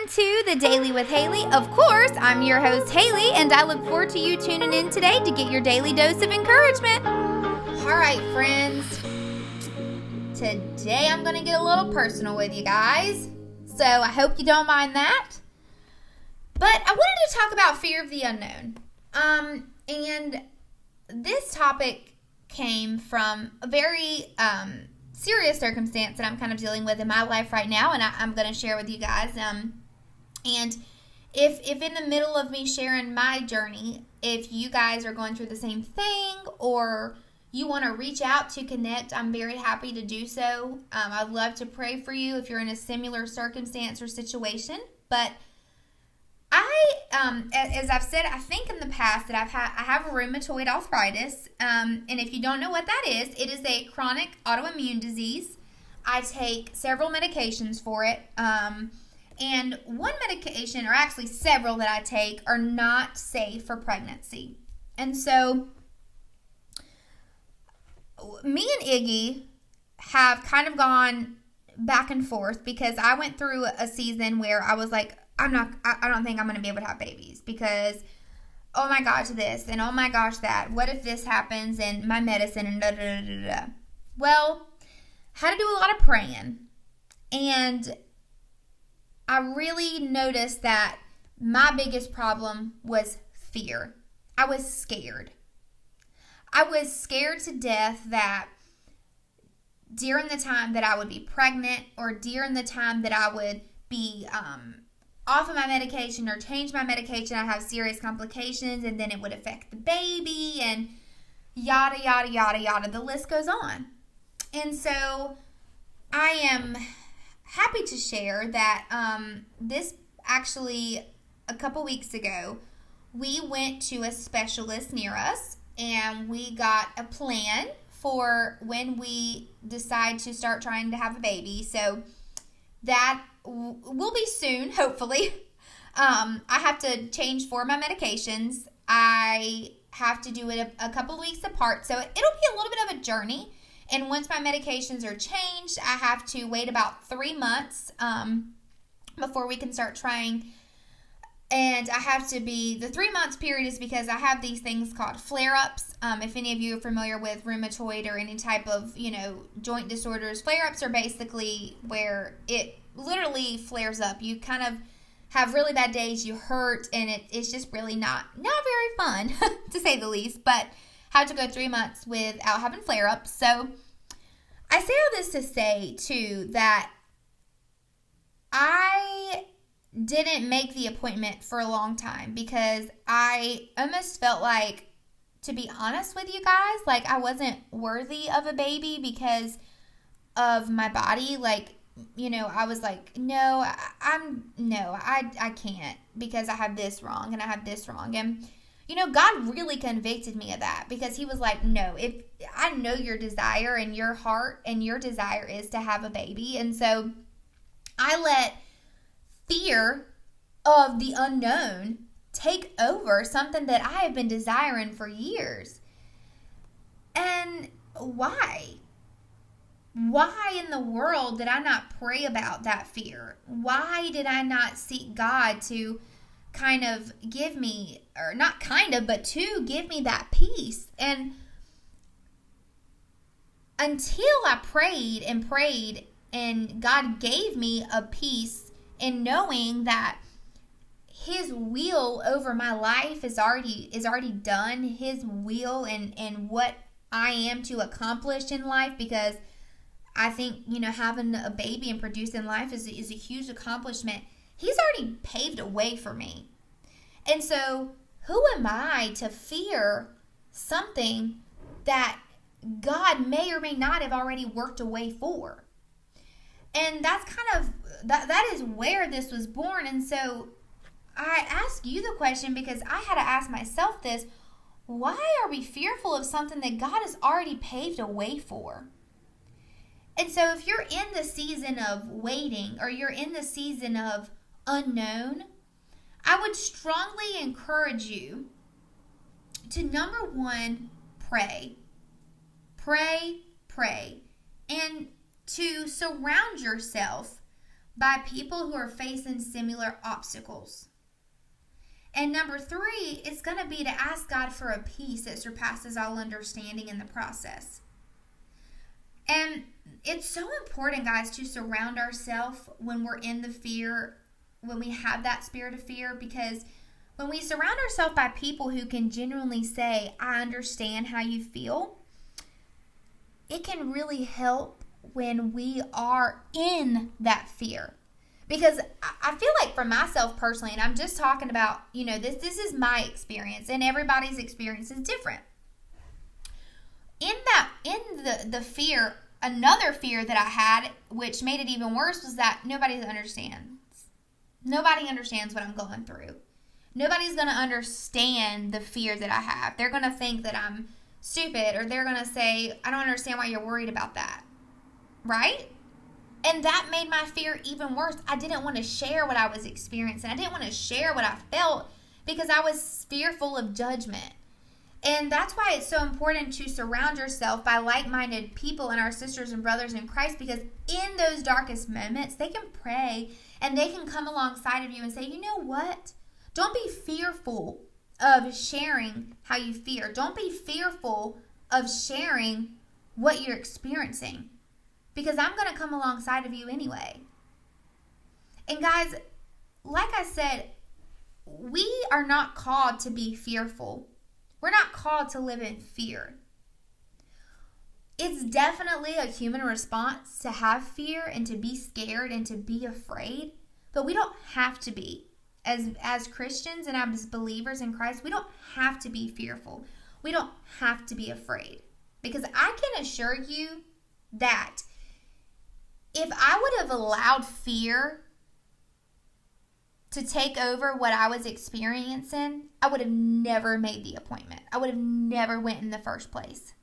to the Daily with Haley. Of course, I'm your host, Haley, and I look forward to you tuning in today to get your daily dose of encouragement. All right, friends. Today I'm going to get a little personal with you guys, so I hope you don't mind that. But I wanted to talk about fear of the unknown. And this topic came from a very serious circumstance that I'm kind of dealing with in my life right now, and I'm going to share with you guys. And if in the middle of me sharing my journey, if you guys are going through the same thing or you want to reach out to connect, I'm very happy to do so. I'd love to pray for you if you're in a similar circumstance or situation. But as I've said, I think in the past that I have rheumatoid arthritis, and if you don't know what that is, it is a chronic autoimmune disease. I take several medications for it, and one medication, or actually several that I take, are not safe for pregnancy. And so me and Iggy have kind of gone back and forth because I went through a season where I was like, I don't think I'm going to be able to have babies because, oh my gosh, this and oh my gosh, that. What if this happens and my medicine and da da da da da. Well, had to do a lot of praying, and I really noticed that my biggest problem was fear. I was scared. I was scared to death that during the time that I would be pregnant or during the time that I would be off of my medication or change my medication, I'd have serious complications and then it would affect the baby and yada, yada, yada, yada. The list goes on. And so I am happy to share that this actually a couple weeks ago, we went to a specialist near us and we got a plan for when we decide to start trying to have a baby. So that will be soon, hopefully. I have to change 4 of my medications. I have to do it a couple of weeks apart. So it'll be a little bit of a journey. And once my medications are changed, I have to wait about 3 months before we can start trying. And I have to be, the 3 months period is because I have these things called flare-ups. If any of you are familiar with rheumatoid or any type of, joint disorders, flare-ups are basically where it literally flares up. You kind of have really bad days, you hurt, and it's just really not very fun, to say the least. But had to go 3 months without having flare-ups. So I say all this to say, too, that I didn't make the appointment for a long time because I almost felt like, to be honest with you guys, like I wasn't worthy of a baby because of my body. Like, I was like, no, I can't because I have this wrong and I have this wrong. And, God really convicted me of that because he was like, no, if I know your desire and your heart and your desire is to have a baby. And so I let fear of the unknown take over something that I have been desiring for years. And why? Why in the world did I not pray about that fear? Why did I not seek God to kind of give me, or not kind of, but to give me that peace? And until I prayed and God gave me a peace in knowing that his will over my life is already done, his will and what I am to accomplish in life, because I think, having a baby and producing life is a huge accomplishment. He's already paved a way for me. And so who am I to fear something that God may or may not have already worked a way for? And that's kind of, that is where this was born. And so I ask you the question because I had to ask myself this: why are we fearful of something that God has already paved a way for? And so if you're in the season of waiting or you're in the season of unknown, I would strongly encourage you to, number one, pray. Pray, and to surround yourself by people who are facing similar obstacles. And number 3, it's going to be to ask God for a peace that surpasses all understanding in the process. And it's so important, guys, to surround ourselves when we're in the fear, when we have that spirit of fear, because when we surround ourselves by people who can genuinely say, I understand how you feel, it can really help when we are in that fear. Because I feel like for myself personally, and I'm just talking about, this is my experience, and everybody's experience is different. In the fear, another fear that I had, which made it even worse, was that nobody understands. Nobody understands what I'm going through. Nobody's going to understand the fear that I have. They're going to think that I'm stupid, or they're going to say, I don't understand why you're worried about that. Right? And that made my fear even worse. I didn't want to share what I was experiencing. I didn't want to share what I felt because I was fearful of judgment. And that's why it's so important to surround yourself by like-minded people and our sisters and brothers in Christ, because in those darkest moments, they can pray and they can come alongside of you and say, you know what? Don't be fearful of sharing how you fear. Don't be fearful of sharing what you're experiencing, because I'm going to come alongside of you anyway. And guys, like I said, we are not called to be fearful. We're not called to live in fear. It's definitely a human response to have fear and to be scared and to be afraid, but we don't have to be. As Christians and as believers in Christ, we don't have to be fearful. We don't have to be afraid, because I can assure you that if I would have allowed fear to take over what I was experiencing, I would have never made the appointment. I would have never went in the first place.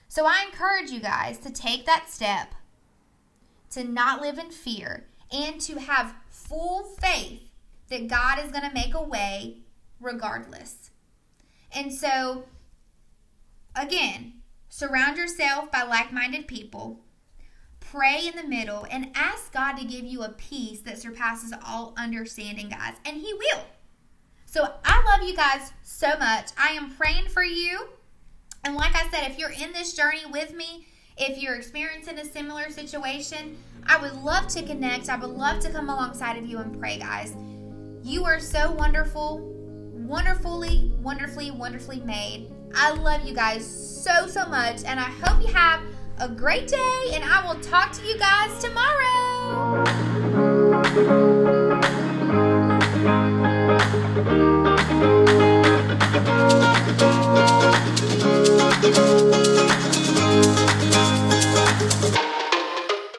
So I encourage you guys to take that step, to not live in fear, and to have full faith that God is going to make a way regardless. And so, again, surround yourself by like-minded people. Pray in the middle and ask God to give you a peace that surpasses all understanding, guys. And He will. So I love you guys so much. I am praying for you. And like I said, if you're in this journey with me, if you're experiencing a similar situation, I would love to connect. I would love to come alongside of you and pray, guys. You are so wonderful, wonderfully, wonderfully, wonderfully made. I love you guys so, so much. And I hope you have a great day, and I will talk to you guys tomorrow.